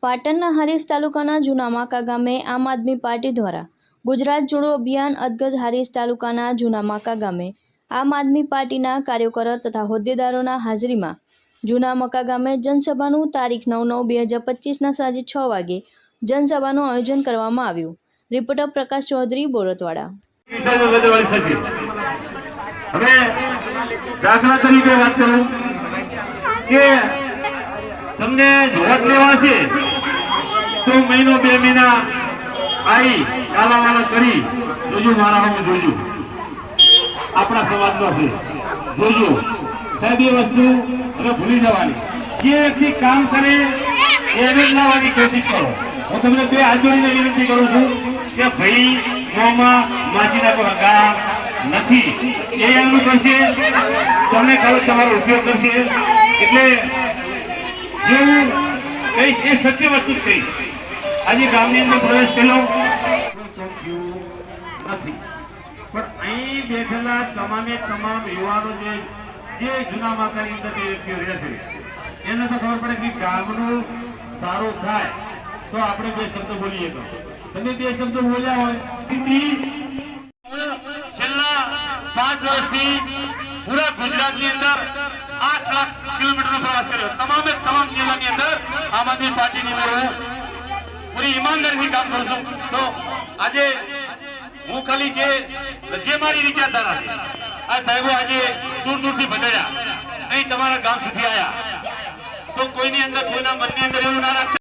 પાટણના હારીજ તાલુકાના જૂના માકા ગામે આમ આદમી પાર્ટી દ્વારા ગુજરાત જોડો અભિયાન અંતર્ગત હારીજ તાલુકાના જૂના માકા ગામે આમ આદમી પાર્ટીના કાર્યકરો તથા હોદ્દેદારોના હાજરીમાં જૂના મકા ગામે જનસભાનું તારીખ 9/9/2025ના સાંજે 6 વાગે જનસભાનું આયોજન કરવામાં આવ્યું। રિપોર્ટર પ્રકાશ ચૌધરી, બોરતવાડા। હવે દાખલા તરીકે વાત કરું કે તમને વોટ લેવા છે તો મહિનો 2 મહિના આવી કાલાવાલા કરી જોજો, મારા હું જોજો, આપણા સમાજનો છે, જોજો સાહેબ, એ વસ્તુ હવે ભૂલી જવાની। જે વ્યક્તિ કામ કરે એને જ લાવવાની કોશિશ કરો। હું તમને 2 હાથ જોડીને વિનંતી કરું છું કે ભાઈ મોંમાં માછીના કોઈ હગા નથી, એ એમનું કરશે, તમને કાલે તમારો ઉપયોગ કરશે। એટલે જેવું કહીશ એ સત્ય વસ્તુ જ કહીશ। આજે ગામની અંદર પ્રવેશ કર્યો નથી, પણ અહીં બેઠેલા તમામે તમામ યુવાનો જે જૂના માતાની અંદર જે વ્યક્તિઓ રહે છે એને તો ખબર પડે કે ગામનું સારું થાય તો આપણે 2 શબ્દ બોલીએ। તો તમે 2 શબ્દ બોલ્યા હોય, છેલ્લા 5 વર્ષથી પૂરા ગુજરાતની અંદર 8 લાખ કિલોમીટરનો પ્રવાસ કર્યો, તમામે તમામ જિલ્લાની અંદર આમ આદમી પાર્ટીની અંદર હું પૂરી ઈમાનદારીથી કામ કરું છું। તો આજે હું ખાલી જે મારી વિચારધારા છે, આ સાહેબો આજે દૂર દૂરથી ભજડ્યા, અહીં તમારા ગામ સુધી આવ્યા, તો કોઈની અંદર, કોઈના મનની અંદર એવું ના રાખે।